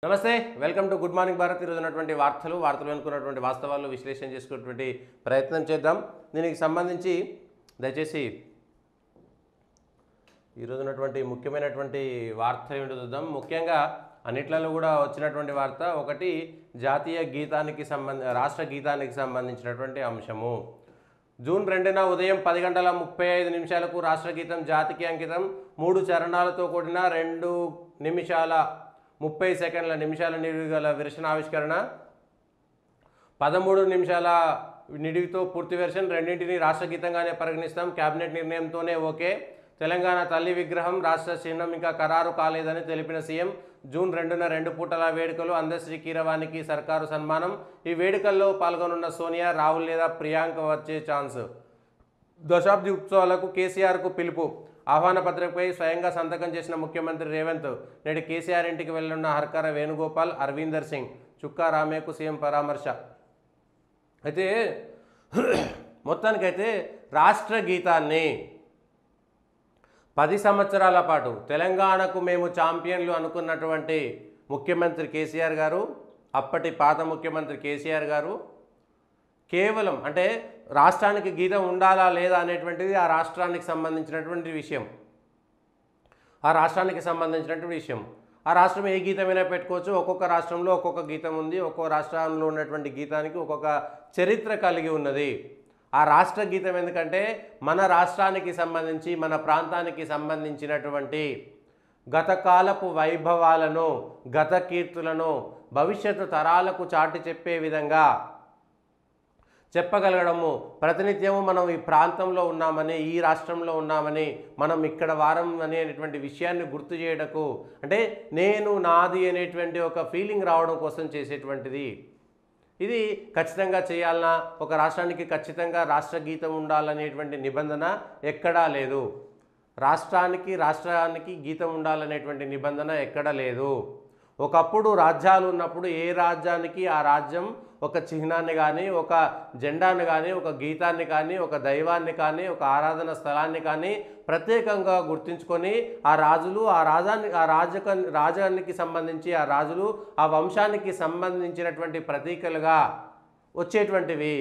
నమస్తే welcome to good morning Bharat ఈరోజు ఉన్నటువంటి వార్తలు అనుకున్నటువంటి వాస్తవాలు విశ్లేషణ చేసుకునేటువంటి ప్రయత్నం చేద్దాం. దీనికి సంబంధించి దయచేసి ఈరోజు ఉన్నటువంటి ముఖ్యమైనటువంటి వార్త ఏంటో చూద్దాం. ముఖ్యంగా అన్నిట్లలో కూడా వచ్చినటువంటి వార్త ఒకటి జాతీయ గీతానికి రాష్ట్ర గీతానికి సంబంధించినటువంటి అంశము. జూన్ 2న ఉదయం 10:35 రాష్ట్ర గీతం జాతికి అంకితం. 3 చరణాలతో కూడిన 2 నిమిషాల 30 నిమిషాల నిడివి గల వెర్షన్ ఆవిష్కరణ. 13 నిమిషాల నిడివితో పూర్తి వెర్షన్. రెండింటిని రాష్ట్ర గీతంగానే పరిగణిస్తాం. Cabinet నిర్ణయంతోనే okay. తెలంగాణ తల్లి విగ్రహం రాష్ట్ర చిహ్నం ఇంకా ఖరారు కాలేదని తెలిపిన సీఎం. జూన్ 2న 2 పూటల వేడుకలు. అందశ్రీ కీరవాణికి సర్కారు సన్మానం. ఈ వేడుకల్లో పాల్గొనున్న సోనియా, రాహుల్ లేదా ప్రియాంక వచ్చే ఛాన్స్. దశాబ్ది ఉత్సవాలకు కేసీఆర్కు పిలుపు. ఆహ్వాన పత్రికపై స్వయంగా సంతకం చేసిన ముఖ్యమంత్రి రేవంత్. నేడు కేసీఆర్ ఇంటికి వెళ్లనున్న హర్కర వేణుగోపాల్, అరవిందర్ సింగ్. చుక్కా రామేకు సీఎం పరామర్శ. అయితే మొత్తానికైతే రాష్ట్ర గీతాన్ని 10 సంవత్సరాల పాటు తెలంగాణకు మేము ఛాంపియన్లు అనుకున్నటువంటి ముఖ్యమంత్రి కేసీఆర్ గారు, అప్పటి పాత ముఖ్యమంత్రి కేసీఆర్ గారు కేవలం అంటే రాష్ట్రానికి గీతం ఉండాలా లేదా అనేటువంటిది ఆ రాష్ట్రానికి సంబంధించినటువంటి విషయం. ఆ రాష్ట్రం ఏ గీతమైనా పెట్టుకోవచ్చు. ఒక్కొక్క రాష్ట్రంలో ఒక్కొక్క గీతం ఉంది. ఒక్కొక్క రాష్ట్రంలో ఉన్నటువంటి గీతానికి ఒక్కొక్క చరిత్ర కలిగి ఉన్నది. ఆ రాష్ట్ర గీతం ఎందుకంటే మన రాష్ట్రానికి సంబంధించి మన ప్రాంతానికి సంబంధించినటువంటి గతకాలపు వైభవాలను, గత కీర్తులను భవిష్యత్తు తరాలకు చాటి చెప్పే విధంగా చెప్పగలగడము. ప్రతినిత్యము మనం ఈ ప్రాంతంలో ఉన్నామని, ఈ రాష్ట్రంలో ఉన్నామని, మనం ఇక్కడ వారం అనేటువంటి విషయాన్ని గుర్తు చేయడకు, అంటే నేను నాది అనేటువంటి ఒక ఫీలింగ్ రావడం కోసం చేసేటువంటిది. ఇది ఖచ్చితంగా చేయాలన్నా, ఒక రాష్ట్రానికి ఖచ్చితంగా రాష్ట్ర గీతం ఉండాలనేటువంటి నిబంధన ఎక్కడా లేదు. రాష్ట్రానికి గీతం ఉండాలనేటువంటి నిబంధన ఎక్కడ లేదు. ఒకప్పుడు రాజ్యాలు ఉన్నప్పుడు ఏ రాజ్యానికి ఆ రాజ్యం ఒక చిహ్నాన్ని కానీ, ఒక జెండాను కానీ, ఒక గీతాన్ని కానీ, ఒక దైవాన్ని కానీ, ఒక ఆరాధన స్థలాన్ని కానీ ప్రత్యేకంగా గుర్తించుకొని ఆ రాజులు రాజ్యానికి సంబంధించి ఆ రాజులు ఆ వంశానికి సంబంధించినటువంటి ప్రతీకలుగా వచ్చేటువంటివి.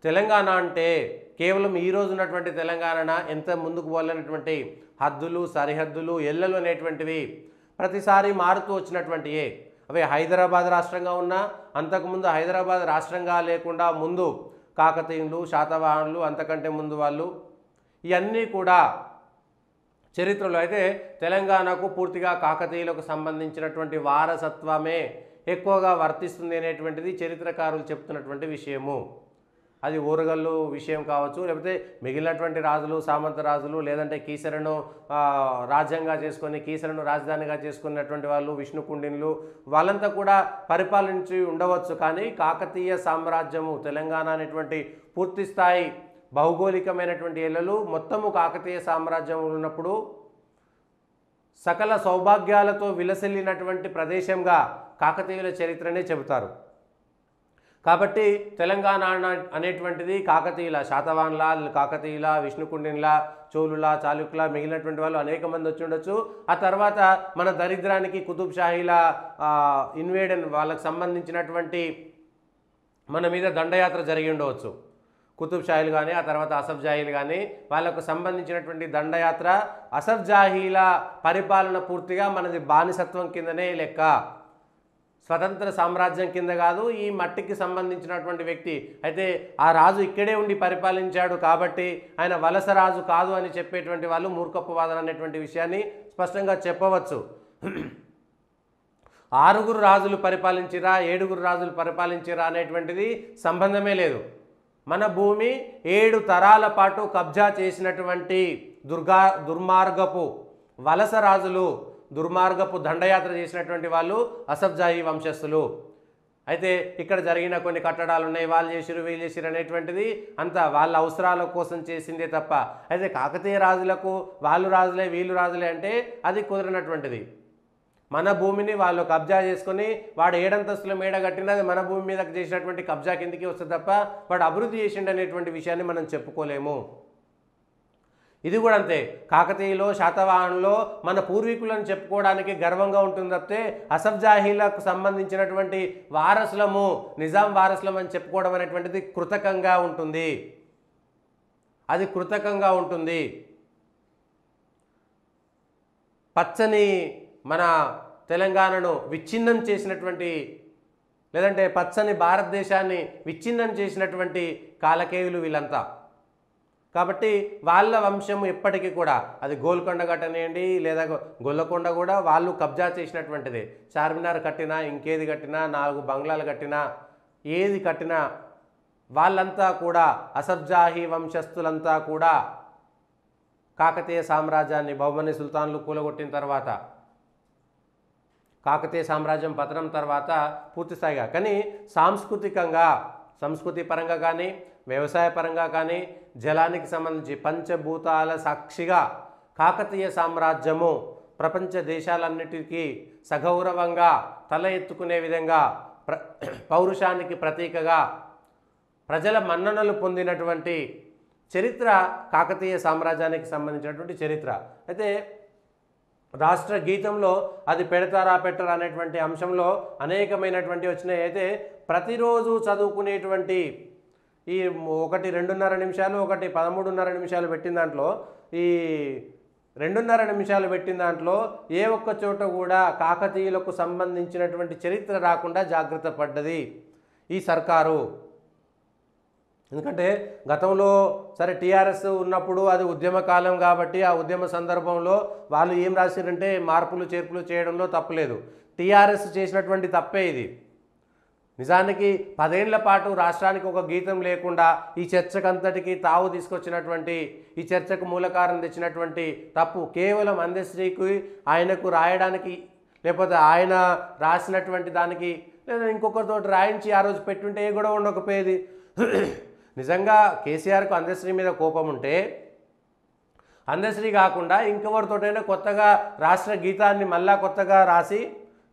తెలంగాణ అంటే కేవలం ఈరోజు ఉన్నటువంటి తెలంగాణ ఎంత ముందుకు పోలేనటువంటి హద్దులు, సరిహద్దులు, ఎల్లలు అనేటువంటివి ప్రతిసారి మారుతూ వచ్చినటువంటివే. అవి హైదరాబాద్ రాష్ట్రంగా ఉన్నా, అంతకుముందు హైదరాబాద్ రాష్ట్రంగా లేకుండా ముందు కాకతీయులు, శాతవాహనులు, అంతకంటే ముందు వాళ్ళు, ఇవన్నీ కూడా చరిత్రలో. అయితే తెలంగాణకు పూర్తిగా కాకతీయులకు సంబంధించినటువంటి వారసత్వమే ఎక్కువగా వర్తిస్తుంది అనేటువంటిది చరిత్రకారులు చెప్తున్నటువంటి విషయము. అది ఓరుగల్లు విషయం కావచ్చు, లేకపోతే మిగిలినటువంటి రాజులు, సామంత రాజులు, లేదంటే కీసరను రాజ్యంగా చేసుకొని కీసరను రాజధానిగా చేసుకున్నటువంటి వాళ్ళు, విష్ణుకుండిన్లు, వాళ్ళంతా కూడా పరిపాలించి ఉండవచ్చు. కానీ కాకతీయ సామ్రాజ్యము తెలంగాణ అనేటువంటి పూర్తి స్థాయి భౌగోళికమైనటువంటి ఎల్లలు మొత్తము కాకతీయ సామ్రాజ్యం ఉన్నప్పుడు సకల సౌభాగ్యాలతో విలసిల్లినటువంటి ప్రదేశంగా కాకతీయుల చరిత్రనే చెబుతారు. కాబట్టి తెలంగాణ అనేటువంటిది కాకతీయుల, శాతవాహనుల, కాకతీయుల, విష్ణుకుండిన్ల, చోళుల, చాళుక్యుల, మిగిలినటువంటి వాళ్ళు అనేక మంది వచ్చి ఉండొచ్చు. ఆ తర్వాత మన దరిద్రానికి కుతుబ్ షాహీల ఇన్వేడన్ వాళ్ళకు సంబంధించినటువంటి మన మీద దండయాత్ర జరిగి ఉండవచ్చు. కుతుబ్ షాహీలు కానీ, ఆ తర్వాత అసఫ్ జాహీలు కానీ, వాళ్ళకు సంబంధించినటువంటి దండయాత్ర, అసఫ్ జాహీల పరిపాలన పూర్తిగా మనది బానిసత్వం కిందనే లెక్క, స్వతంత్ర సామ్రాజ్యం కింద కాదు. ఈ మట్టికి సంబంధించినటువంటి వ్యక్తి అయితే ఆ రాజు ఇక్కడే ఉండి పరిపాలించాడు కాబట్టి ఆయన వలస రాజు కాదు అని చెప్పేటువంటి వాళ్ళు మూర్ఖపు వాదన అనేటువంటి విషయాన్ని స్పష్టంగా చెప్పవచ్చు. 6 రాజులు పరిపాలించిరా, 7 రాజులు పరిపాలించిరా అనేటువంటిది సంబంధమే లేదు. మన భూమి 7 తరాల పాటు కబ్జా చేసినటువంటి దుర్మార్గపు వలస రాజులు, దుర్మార్గపు దండయాత్ర చేసినటువంటి వాళ్ళు అసఫ్ జాహీ వంశస్థులు. అయితే ఇక్కడ జరిగిన కొన్ని కట్టడాలు ఉన్నాయి, వాళ్ళు చేసిరు వీళ్ళు చేసిరు అనేటువంటిది అంతా వాళ్ళ అవసరాల కోసం చేసిందే తప్ప, అయితే కాకతీయ రాజులకు వాళ్ళు రాజులే వీళ్ళు రాజులే అంటే అది కుదరనటువంటిది. మన భూమిని వాళ్ళు కబ్జా చేసుకొని వాడు 7 అంతస్తుల మేడ కట్టినది మన భూమి మీద చేసినటువంటి కబ్జా కిందికి వస్తుంది తప్ప వాడు అభివృద్ధి చేసిండు అనేటువంటి విషయాన్ని మనం చెప్పుకోలేము. ఇది కూడా అంతే. కాకతీయులో శాతవాహనులో మన పూర్వీకులను చెప్పుకోవడానికి గర్వంగా ఉంటుంది తప్పితే అసఫ్జాహీలకు సంబంధించినటువంటి వారసులము, నిజాం వారసులం అని చెప్పుకోవడం అనేటువంటిది కృతకంగా ఉంటుంది. అది కృతకంగా ఉంటుంది. పచ్చని మన తెలంగాణను విచ్ఛిన్నం చేసినటువంటి, లేదంటే పచ్చని భారతదేశాన్ని విచ్ఛిన్నం చేసినటువంటి కాలకేయులు వీళ్ళంతా. కాబట్టి వాళ్ళ వంశం ఎప్పటికీ కూడా, అది గోల్కొండ కట్టనియండి లేదా గొల్లకొండ కూడా వాళ్ళు కబ్జా చేసినటువంటిది. చార్మినార్ కట్టినా, ఇంకేది కట్టినా, 4 బంగ్లాలు కట్టినా, ఏది కట్టినా వాళ్ళంతా కూడా అసఫ్జాహీ వంశస్థులంతా కూడా కాకతీయ సామ్రాజ్యాన్ని బహుమని సుల్తాన్లు కూలగొట్టిన తర్వాత, కాకతీయ సామ్రాజ్యం పతనం తర్వాత పూర్తిస్థాయిగా, కానీ సాంస్కృతికంగా, సంస్కృతి పరంగా కానీ, వ్యవసాయ పరంగా కానీ, జలానికి సంబంధించి పంచభూతాల సాక్షిగా కాకతీయ సామ్రాజ్యము ప్రపంచ దేశాలన్నిటికీ సగౌరవంగా తల ఎత్తుకునే విధంగా పౌరుషానికి ప్రతీకగా ప్రజల మన్ననలు పొందినటువంటి చరిత్ర కాకతీయ సామ్రాజ్యానికి సంబంధించినటువంటి చరిత్ర. అయితే రాష్ట్ర గీతంలో అది పెడతారా పెట్టరా అనేటువంటి అంశంలో అనేకమైనటువంటి వచ్చినాయి. అయితే ప్రతిరోజు చదువుకునేటువంటి ఈ ఒకటి 2.5 నిమిషాలు, ఒకటి 13.5 నిమిషాలు పెట్టిన దాంట్లో, ఈ 2.5 నిమిషాలు పెట్టిన దాంట్లో ఏ ఒక్క చోట కూడా కాకతీయులకు సంబంధించినటువంటి చరిత్ర రాకుండా జాగ్రత్త పడ్డది ఈ సర్కారు. ఎందుకంటే గతంలో సరే టీఆర్ఎస్ ఉన్నప్పుడు అది ఉద్యమ కాలం కాబట్టి ఆ ఉద్యమ సందర్భంలో వాళ్ళు ఏం రాశారంటే మార్పులు చేర్పులు చేయడంలో తప్పులేదు. టీఆర్ఎస్ చేసినటువంటి తప్పే ఇది. నిజానికి 10 ఏళ్ల పాటు రాష్ట్రానికి ఒక గీతం లేకుండా ఈ చర్చకంతటికి తావు తీసుకొచ్చినటువంటి, ఈ చర్చకు మూలకారం తెచ్చినటువంటి తప్పు కేవలం అందశ్రీకి, ఆయనకు రాయడానికి, లేకపోతే ఆయన రాసినటువంటి దానికి లేదా ఇంకొకరితో రాయించి ఆ రోజు పెట్టుంటే ఏ గొడవ ఉండకపోయేది. నిజంగా కేసీఆర్కు అందశ్రీ మీద కోపం ఉంటే అందశ్రీ కాకుండా ఇంకెవరితోటైనా కొత్తగా రాష్ట్ర గీతాన్ని మళ్ళా కొత్తగా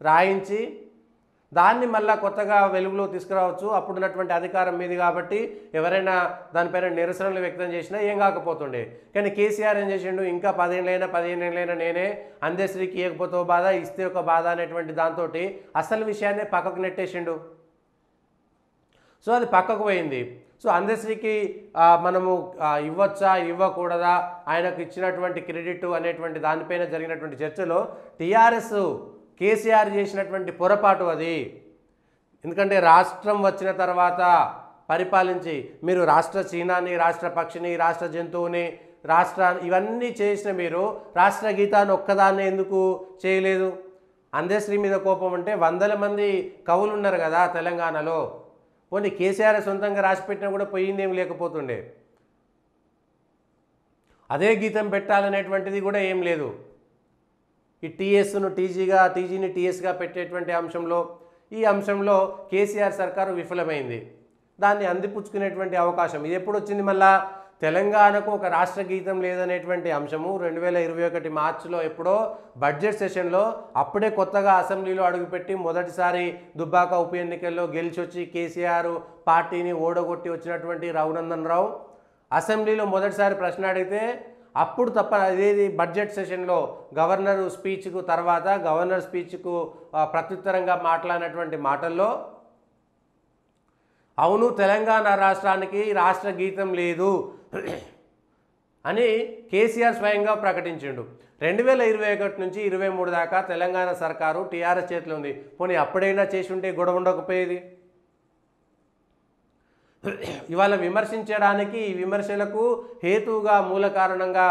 రాయించి దాన్ని మళ్ళా కొత్తగా వెలుగులో తీసుకురావచ్చు. అప్పుడున్నటువంటి అధికారం మీది కాబట్టి ఎవరైనా దానిపైన నిరసనలు వ్యక్తం చేసినా ఏం కాకపోతుండే. కానీ కేసీఆర్ ఏం చేసిండు, ఇంకా 15 ఏళ్ళైనా నేనే అందశ్రీకి ఇవ్వకపోతే బాధ, ఇస్తే ఒక బాధ అనేటువంటి దాంతో అసలు విషయాన్ని పక్కకు నెట్టేసిండు. సో అది పక్కకు పోయింది. సో అందశ్రీకి మనము ఇవ్వచ్చా ఇవ్వకూడదా, ఆయనకు ఇచ్చినటువంటి క్రెడిట్ అనేటువంటి దానిపైన జరిగినటువంటి చర్చలో టీఆర్ఎస్ కేసీఆర్ చేసినటువంటి పొరపాటు అది. ఎందుకంటే రాష్ట్రం వచ్చిన తర్వాత పరిపాలించి మీరు రాష్ట్ర చిహ్నాన్ని, రాష్ట్ర పక్షిని, రాష్ట్ర జంతువుని, ఇవన్నీ చేసిన మీరు రాష్ట్ర గీతాన్ని ఒక్కదాన్ని ఎందుకు చేయలేదు? అందశ్రీ మీద కోపం అంటే 100 మంది కవులు ఉన్నారు కదా తెలంగాణలో. పోనీ కేసీఆర్ సొంతంగా రాసిపెట్టినా కూడా పోయిందేమి లేకపోతుండే. అదే గీతం పెట్టాలనేటువంటిది కూడా ఏం లేదు. ఈ టీఎస్ను టీజీగా, టీజీని టీఎస్గా పెట్టేటువంటి ఈ అంశంలో కేసీఆర్ సర్కారు విఫలమైంది. దాన్ని అందిపుచ్చుకునేటువంటి అవకాశం ఇది ఎప్పుడు వచ్చింది? మళ్ళా తెలంగాణకు ఒక రాష్ట్ర గీతం లేదనేటువంటి అంశము 2021 మార్చిలో ఎప్పుడో బడ్జెట్ సెషన్లో అప్పుడే కొత్తగా అసెంబ్లీలో అడుగుపెట్టి మొదటిసారి దుబ్బాక ఉప ఎన్నికల్లో గెలిచొచ్చి కేసీఆర్ పార్టీని ఓడగొట్టి వచ్చినటువంటి రఘునందన్ రావు అసెంబ్లీలో మొదటిసారి ప్రశ్న అడిగితే అప్పుడు తప్ప అదేది బడ్జెట్ సెషన్లో గవర్నర్ స్పీచ్కు తర్వాత గవర్నర్ స్పీచ్కు ప్రత్యుత్తరంగా మాట్లాడినటువంటి మాటల్లో అవును తెలంగాణ రాష్ట్రానికి రాష్ట్ర గీతం లేదు అని కేసీఆర్ స్వయంగా ప్రకటించిండు. 2021 నుంచి 23 దాకా తెలంగాణ సర్కారు టీఆర్ఎస్ చేతిలో ఉంది. పోనీ అప్పుడైనా చేసి ఉంటే గొడవ ఉండకపోయేది. ఇవాళ విమర్శించడానికి, ఈ విమర్శలకు హేతువుగా మూల కారణంగా,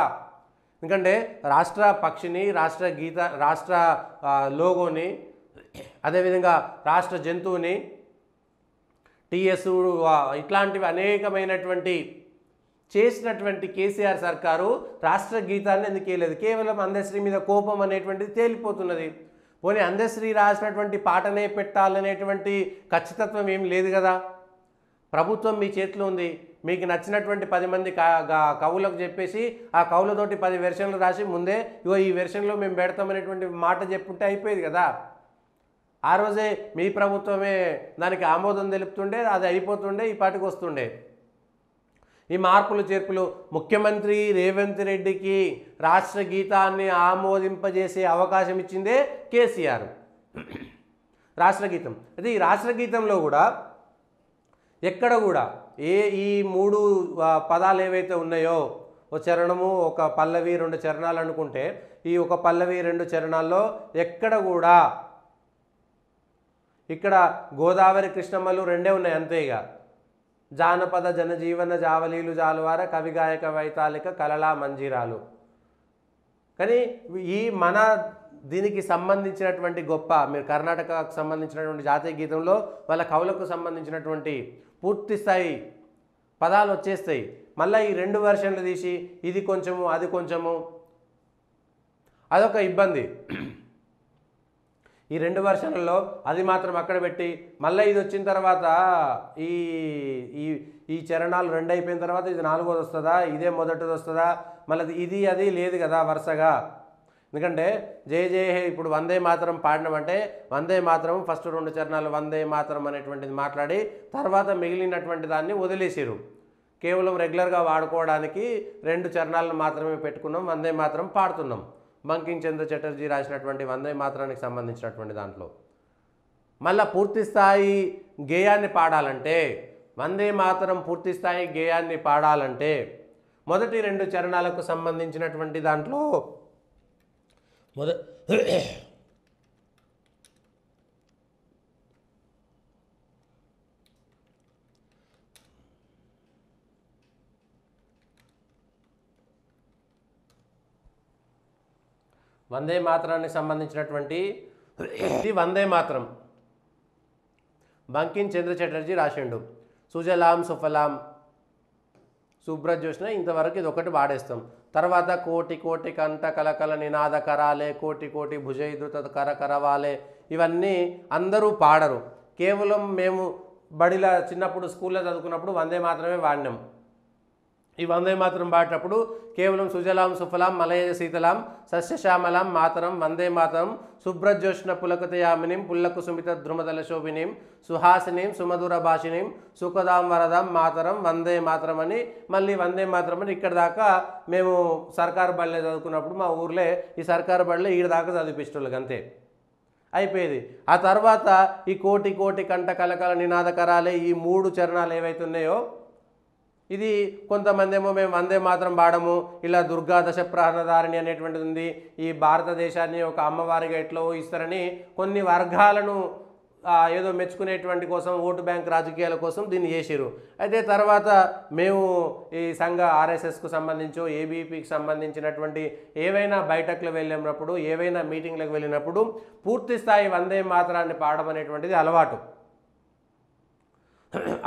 ఎందుకంటే రాష్ట్ర పక్షిని, రాష్ట్ర గీత, రాష్ట్ర లోగోని, అదేవిధంగా రాష్ట్ర జంతువుని, టీఎస్ ఇట్లాంటివి అనేకమైనటువంటి చేసినటువంటి కేసీఆర్ సర్కారు రాష్ట్ర గీతాన్ని ఎందుకు వేయలేదు? కేవలం అందశ్రీ మీద కోపం అనేటువంటిది తేలిపోతున్నది. పోనీ అందశ్రీ రాసినటువంటి పాటనే పెట్టాలనేటువంటి ఖచ్చితత్వం ఏం లేదు కదా. ప్రభుత్వం మీ చేతిలో ఉంది. మీకు నచ్చినటువంటి 10 మంది కవులకు చెప్పేసి ఆ కవులతోటి 10 వెర్షన్లు రాసి ముందే ఇగో ఈ వెర్షన్లో మేము పెడతామనేటువంటి మాట చెప్పుంటే అయిపోయేది కదా. ఆ రోజే మీ ప్రభుత్వమే దానికి ఆమోదం తెలుపుతుండే, అది అయిపోతుండే, ఈ పాటికి వస్తుండే. ఈ మార్పులు చేర్పులు ముఖ్యమంత్రి రేవంత్ రెడ్డికి రాష్ట్ర గీతాన్ని ఆమోదింపజేసే అవకాశం ఇచ్చిందే కేసీఆర్. రాష్ట్ర గీతం అయితే ఈ రాష్ట్ర గీతంలో కూడా ఎక్కడ కూడా ఈ 3 పదాలు ఏవైతే ఉన్నాయో, ఒక చరణము ఒక పల్లవి 2 చరణాలు అనుకుంటే, ఈ ఒక పల్లవి 2 చరణాల్లో ఎక్కడ కూడా ఇక్కడ గోదావరి కృష్ణమ్మలు 2 ఉన్నాయి అంతే. ఇక జానపద జనజీవన జావలీలు జాలువార కవి గాయక వైతాళిక కలలా మంజీరాలు. కానీ ఈ మన దీనికి సంబంధించినటువంటి గొప్ప, మీరు కర్ణాటకకు సంబంధించినటువంటి జాతీయ గీతంలో వాళ్ళ కవులకు సంబంధించినటువంటి పూర్తి స్థాయి పదాలు వచ్చేస్తాయి. మళ్ళీ ఈ 2 వెర్షన్లు తీసి ఇది కొంచెము అది కొంచెము, అదొక ఇబ్బంది. ఈ 2 వెర్షన్లలో అది మాత్రం అక్కడ పెట్టి మళ్ళీ ఇది వచ్చిన తర్వాత ఈ ఈ ఈ చరణాలు 2 అయిపోయిన తర్వాత ఇది 4వది వస్తుందా, ఇదే మొదటిది వస్తుందా, మళ్ళీ ఇది అది లేదు కదా వరుసగా. ఎందుకంటే జయ జయ హే ఇప్పుడు వందే మాతరం పాడినామంటే వందే మాతరం ఫస్ట్ 2 చరణాలు వందే మాతరం అనేటువంటిది మాట్లాడి తర్వాత మిగిలినటువంటి దాన్ని వదిలేసారు. కేవలం రెగ్యులర్గా వాడుకోవడానికి 2 చరణాలను మాత్రమే పెట్టుకున్నాం, వందే మాతరం పాడుతున్నాం. బంకిం చంద్ర చటర్జీ రాసినటువంటి వందే మాతరానికి సంబంధించినటువంటి దాంట్లో మళ్ళీ పూర్తి స్థాయి గేయాన్ని పాడాలంటే, వందే మాతరం పూర్తి స్థాయి గేయాన్ని పాడాలంటే మొదటి 2 చరణాలకు సంబంధించినటువంటి దాంట్లో వందే మాతరానికి సంబంధించినటువంటి ఇది వందే మాతరం బంకిం చంద్ర చటర్జీ రాసిండు. సుజలాం సుఫలాం శుభ్రజ్యోత్స్న ఇంతవరకు ఇది ఒకటి వాడేస్తాం. తర్వాత కోటి కోటి కంఠ కలకల నినాద కరాలే కోటి కోటి భుజైధృత కర కరవాలే ఇవన్నీ అందరూ పాడరు. కేవలం మేము బడిలో చిన్నప్పుడు స్కూల్లో చదువుకున్నప్పుడు వందే మాత్రమే వాడినాం. ఈ వందే మాతరం పాడేటప్పుడు కేవలం సుజలాం సుఫలాం మలయ శీతలాం సస్యశ్యామలాం మాతరం వందే మాతరం శుభ్రజ్యోత్స్న పులకతయామినిం పుల్లకు సుమిత ద్రుమదల శోభినిం సుహాసినిం సుమధుర భాషినిం సుఖదాం వరదాం మాతరం వందే మాతరం అని మళ్ళీ వందే మాతరం అని ఇక్కడ దాకా మేము సర్కారు బడిలో చదువుకున్నప్పుడు మా ఊర్లో ఈ సర్కారు బడిలో ఈడ దాకా చదివిపిస్తున్నారు అంతే అయిపోయేది. ఆ తర్వాత ఈ కోటి కోటి కంఠ కలకల నినాదకరాలే ఈ 3 చరణాలు ఏవైతే ఉన్నాయో ఇది కొంతమంది ఏమో మేము వందే మాత్రం పాడము, ఇలా దుర్గా దశ ప్రాణధారిణి అనేటువంటిది ఉంది, ఈ భారతదేశాన్ని ఒక అమ్మవారిగా ఎట్లా ఊహిస్తారని కొన్ని వర్గాలను ఏదో మెచ్చుకునేటువంటి కోసం ఓటు బ్యాంక్ రాజకీయాల కోసం దీన్ని చేసిరు. అయితే తర్వాత మేము ఈ సంఘ ఆర్ఎస్ఎస్కు సంబంధించో ఏబీపీకి సంబంధించినటువంటి ఏవైనా బయటకు వెళ్ళినప్పుడు ఏవైనా మీటింగ్లకు వెళ్ళినప్పుడు పూర్తి స్థాయి వందే మాతరాన్ని పాడడం అనేటువంటిది అలవాటు.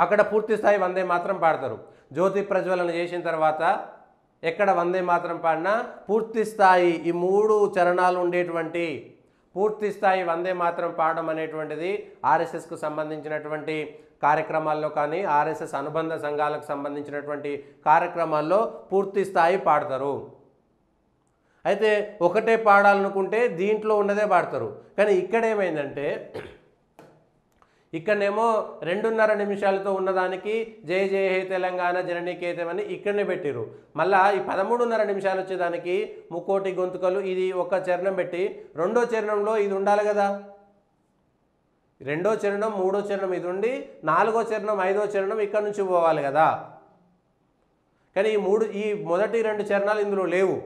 అక్కడ పూర్తి స్థాయి వందే మాత్రం పాడతారు. జ్యోతి ప్రజ్వలన చేసిన తర్వాత ఎక్కడ వందే మాత్రం పాడినా పూర్తి స్థాయి ఈ 3 చరణాలు ఉండేటువంటి పూర్తి స్థాయి వందే మాత్రం పాడడం అనేటువంటిది ఆర్ఎస్ఎస్కు సంబంధించినటువంటి కార్యక్రమాల్లో కానీ ఆర్ఎస్ఎస్ అనుబంధ సంఘాలకు సంబంధించినటువంటి కార్యక్రమాల్లో పూర్తి స్థాయి పాడతారు. అయితే ఒకటే పాడాలనుకుంటే దీంట్లో ఉన్నదే పాడతారు. కానీ ఇక్కడ ఏమైందంటే ఇక్కడనేమో 2.5 నిమిషాలతో ఉన్నదానికి జయ జయ హే తెలంగాణ జననీకేతం అని ఇక్కడనే పెట్టిరు. మళ్ళీ ఈ 13.5 నిమిషాలు వచ్చేదానికి ముక్కోటి గొంతుకలు ఇది ఒక చరణం పెట్టి 2వ చరణంలో ఇది ఉండాలి కదా, 2వ చరణం 3వ చరణం ఇది ఉండి 4వ చరణం 5వ చరణం ఇక్కడ నుంచి పోవాలి కదా. కానీ ఈ మొదటి 2 చరణాలు ఇందులో లేవు.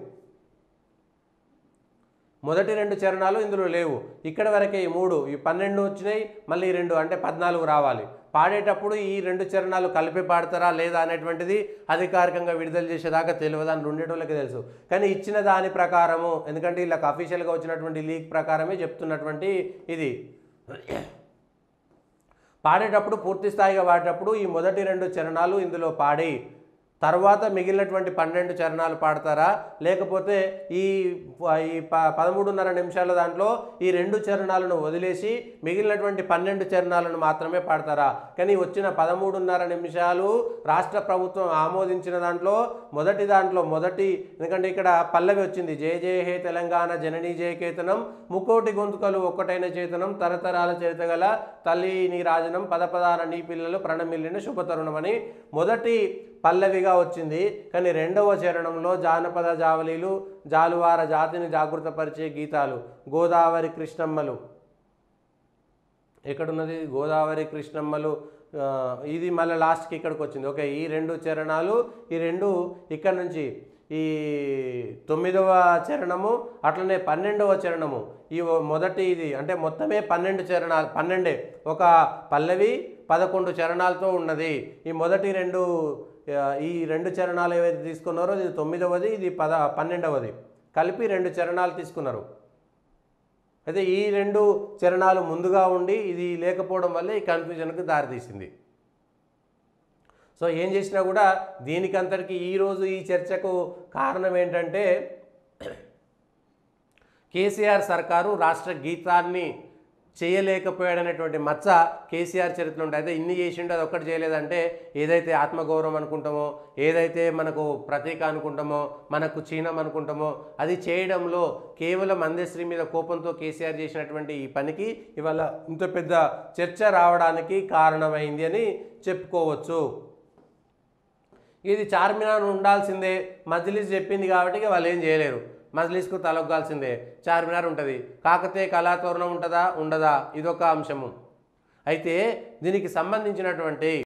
మొదటి 2 చరణాలు ఇందులో లేవు. ఇక్కడ వరకే ఈ 3 ఈ 12 వచ్చినాయి, మళ్ళీ 2 అంటే 14 రావాలి. పాడేటప్పుడు ఈ 2 చరణాలు కలిపి పాడతారా లేదా అనేటువంటిది అధికారికంగా విడుదల చేసేదాకా తెలియదు అని ఉండేటోళ్ళకి తెలుసు. కానీ ఇచ్చిన దాని ప్రకారము, ఎందుకంటే ఇలా అఫీషియల్గా వచ్చినటువంటి లీక్ ప్రకారమే చెప్తున్నటువంటి ఇది పాడేటప్పుడు పూర్తి స్థాయిగా పాడేటప్పుడు ఈ మొదటి 2 చరణాలు ఇందులో పాడి తర్వాత మిగిలినటువంటి 12 చరణాలు పాడతారా, లేకపోతే ఈ 13.5 నిమిషాల దాంట్లో ఈ 2 చరణాలను వదిలేసి మిగిలినటువంటి 12 చరణాలను మాత్రమే పాడతారా? కానీ వచ్చిన 13.5 నిమిషాలు రాష్ట్ర ప్రభుత్వం ఆమోదించిన దాంట్లో మొదటి ఎందుకంటే ఇక్కడ పల్లవి వచ్చింది, జయ జయ హే తెలంగాణ జననీ జయకేతనం ముకోటి గొంతుకలు ఒక్కటైన చేతనం తరతరాల చరిత గల తల్లి నీ రాజనం పదపదాన నీ పిల్లలు ప్రణమిల్లిన శుభతరుణం అని మొదటి పల్లవిగా వచ్చింది. కానీ రెండవ చరణంలో జానపద జావలీలు, జాలువార జాతిని జాగృతపరిచే గీతాలు, గోదావరి కృష్ణమ్మలు ఎక్కడున్నది, గోదావరి కృష్ణమ్మలు, ఇది మళ్ళీ లాస్ట్కి ఇక్కడికి వచ్చింది. ఓకే, ఈ రెండు చరణాలు, ఈ రెండు ఇక్కడ నుంచి ఈ 9వ చరణము అట్లనే 12వ చరణము, ఈ మొదటి ఇది అంటే మొత్తమే 12 చరణాలు, 12 ఒక పల్లవి 11 చరణాలతో ఉన్నది. ఈ మొదటి ఈ రెండు చరణాలు ఏవైతే తీసుకున్నారో ఇది 9వది, ఇది 12వది, కలిపి 2 చరణాలు తీసుకున్నారు. అయితే ఈ 2 చరణాలు ముందుగా ఉండి ఇది లేకపోవడం వల్ల ఈ కన్ఫ్యూజన్కి దారితీసింది. సో ఏం చేసినా కూడా దీనికంతటికి ఈరోజు ఈ చర్చకు కారణం ఏంటంటే కేసీఆర్ సర్కారు రాష్ట్ర గీతాన్ని చేయలేకపోయాడనేటువంటి మచ్చ కేసీఆర్ చరిత్రలో ఉంటుంది. అయితే ఇన్ని చేసిండు, అది ఒక్కటి చేయలేదంటే ఏదైతే ఆత్మగౌరవం అనుకుంటామో, ఏదైతే మనకు ప్రతీక అనుకుంటామో, మనకు చీనం అనుకుంటామో, అది చేయడంలో కేవలం అందశ్రీ మీద కోపంతో కేసీఆర్ చేసినటువంటి ఈ పనికి ఇవాళ ఇంత పెద్ద చర్చ రావడానికి కారణమైంది అని చెప్పుకోవచ్చు. ఇది చార్మినార్ ఉండాల్సిందే, మజ్లిస్ చెప్పింది కాబట్టి వాళ్ళు ఏం చేయలేరు, మజ్లిస్కు తలొగ్గాల్సిందే, చార్మినార్ ఉంటుంది. కాకతీయ కళాతోరణం ఉంటుందా ఉండదా, ఇదొక అంశము. అయితే దీనికి సంబంధించినటువంటి